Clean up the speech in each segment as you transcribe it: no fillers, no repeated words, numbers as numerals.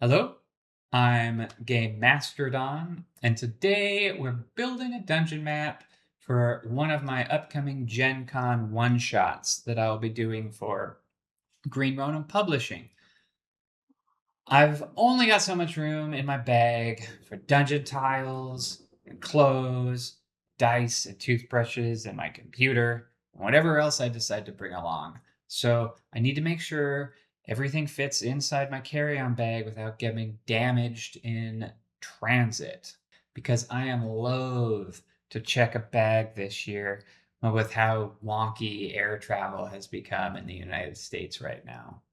Hello, I'm Game Masterdon, and today we're building a dungeon map for one of my upcoming Gen Con one-shots that I'll be doing for Green Ronin Publishing. I've only got so much room in my bag for dungeon tiles and clothes, dice and toothbrushes and my computer, and whatever else I decide to bring along. So I need to make sure everything fits inside my carry-on bag without getting damaged in transit. Because I am loath to check a bag this year with how wonky air travel has become in the United States right now.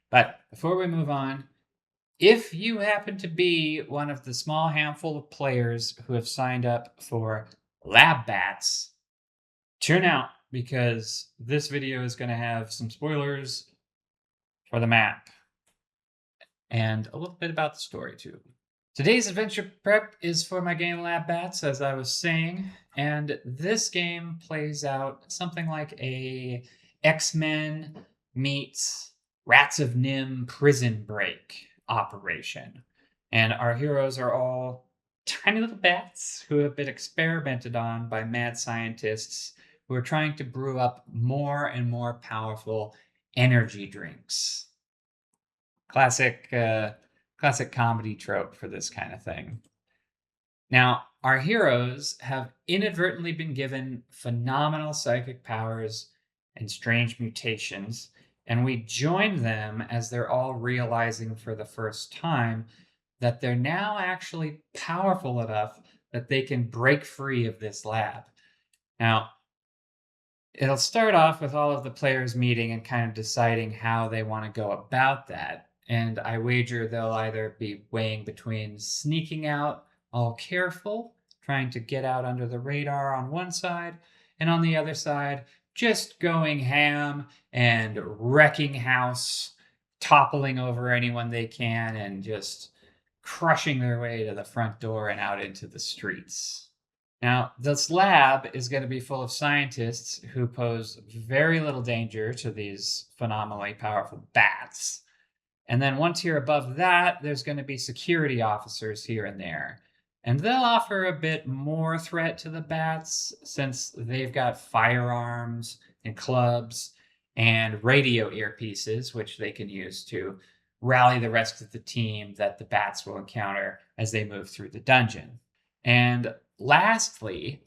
But before we move on, if you happen to be one of the small handful of players who have signed up for lab bats, tune out because this video is going to have some spoilers for the map and a little bit about the story too. Today's adventure prep is for my game Lab Bats, as I was saying, and this game plays out something like a X-Men meets Rats of Nim prison break operation. And our heroes are all tiny little bats who have been experimented on by mad scientists who are trying to brew up more and more powerful energy drinks. Classic comedy trope for this kind of thing. Now, our heroes have inadvertently been given phenomenal psychic powers and strange mutations, and we join them as they're all realizing for the first time that they're now actually powerful enough that they can break free of this lab. Now, it'll start off with all of the players meeting and kind of deciding how they want to go about that. And I wager they'll either be weighing between sneaking out all careful, trying to get out under the radar on one side, and on the other side, just going ham and wrecking house, toppling over anyone they can, and just crushing their way to the front door and out into the streets. Now, this lab is going to be full of scientists who pose very little danger to these phenomenally powerful bats. And then one tier above that, there's going to be security officers here and there. And they'll offer a bit more threat to the bats since they've got firearms and clubs and radio earpieces, which they can use to rally the rest of the team that the bats will encounter as they move through the dungeon. And lastly,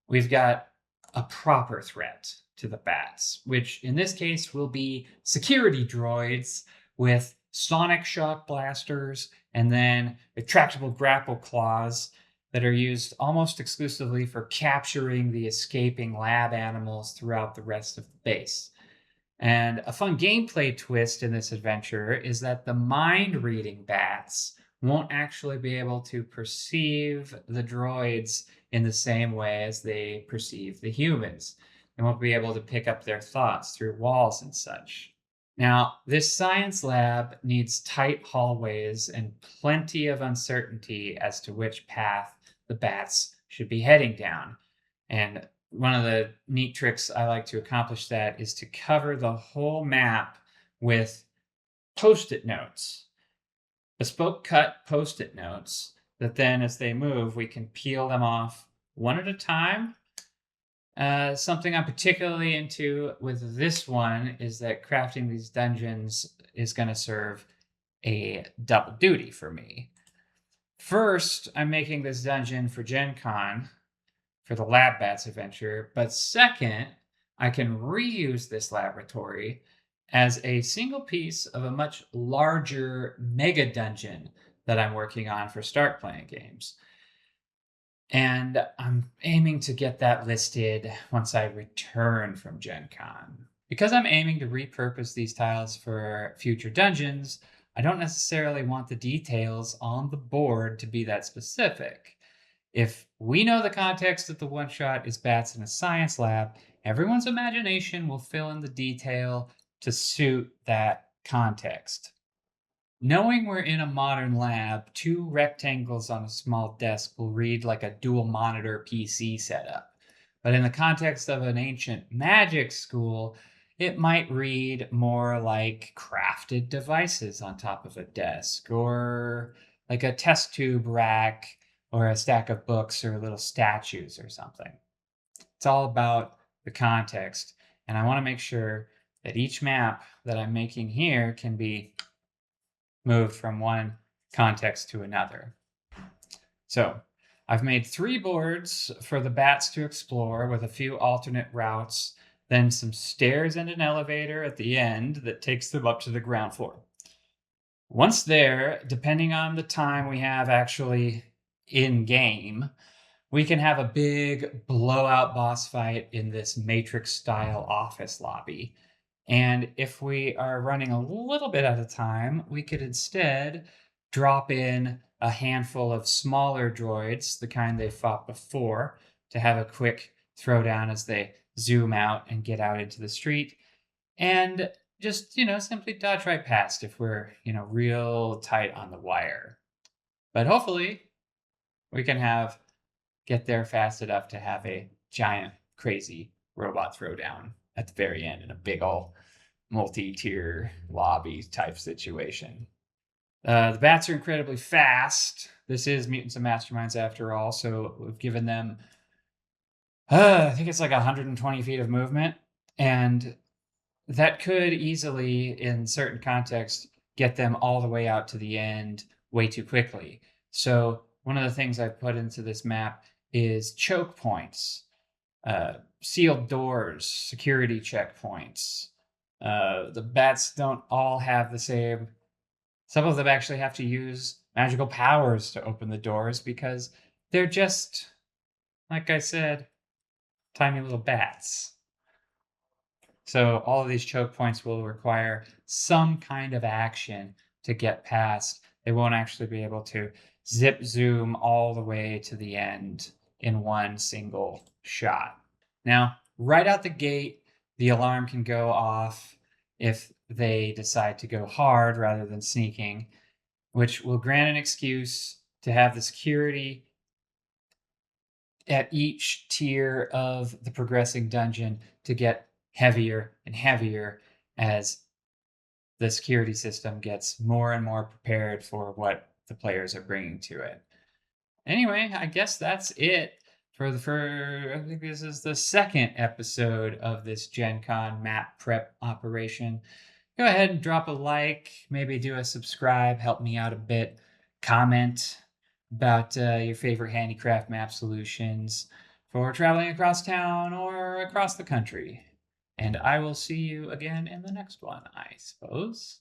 we've got a proper threat to the bats, which in this case will be security droids with sonic shock blasters and then retractable grapple claws that are used almost exclusively for capturing the escaping lab animals throughout the rest of the base. And a fun gameplay twist in this adventure is that the mind-reading bats won't actually be able to perceive the droids in the same way as they perceive the humans. They won't be able to pick up their thoughts through walls and such. Now, this science lab needs tight hallways and plenty of uncertainty as to which path the bats should be heading down. And one of the neat tricks I like to accomplish that is to cover the whole map with post-it notes, bespoke cut post-it notes that then as they move, we can peel them off one at a time. Something I'm particularly into with this one is that crafting these dungeons is going to serve a double duty for me. First, I'm making this dungeon for Gen Con for the Lab Bats adventure, but second, I can reuse this laboratory as a single piece of a much larger mega dungeon that I'm working on for Start Playing Games. And I'm aiming to get that listed once I return from Gen Con. Because I'm aiming to repurpose these tiles for future dungeons, I don't necessarily want the details on the board to be that specific. If we know the context of the one-shot is bats in a science lab, everyone's imagination will fill in the detail to suit that context. Knowing we're in a modern lab, two rectangles on a small desk will read like a dual monitor PC setup. But in the context of an ancient magic school, It might read more like crafted devices on top of a desk, or like a test tube rack, or a stack of books, or little statues or something. It's all about the context. And I want to make sure that each map that I'm making here can be moved from one context to another. So I've made 3 boards for the bats to explore with a few alternate routes, then some stairs and an elevator at the end that takes them up to the ground floor. Once there, depending on the time we have actually in game, we can have a big blowout boss fight in this Matrix style office lobby. And if we are running a little bit at a time, we could instead drop in a handful of smaller droids, the kind they fought before, to have a quick throwdown as they zoom out and get out into the street. And just, simply dodge right past if we're, real tight on the wire. But hopefully we can get there fast enough to have a giant, crazy robot throwdown at the very end in a big old multi-tier lobby type situation. The bats are incredibly fast. This is Mutants and Masterminds after all, so we've given them, I think it's like 120 feet of movement, and that could easily, in certain contexts, get them all the way out to the end way too quickly. So one of the things I've put into this map is choke points, sealed doors, security checkpoints. The bats don't all have the same. Some of them actually have to use magical powers to open the doors because they're just, like I said, tiny little bats. So all of these choke points will require some kind of action to get past. They won't actually be able to zip zoom all the way to the end in one single shot. Now, right out the gate, the alarm can go off if they decide to go hard rather than sneaking, which will grant an excuse to have the security at each tier of the progressing dungeon to get heavier and heavier as the security system gets more and more prepared for what the players are bringing to it. Anyway, I guess that's it for I think this is the second episode of this Gen Con map prep operation. Go ahead and drop a like, maybe do a subscribe, help me out a bit. Comment about your favorite handicraft map solutions for traveling across town or across the country. And I will see you again in the next one, I suppose.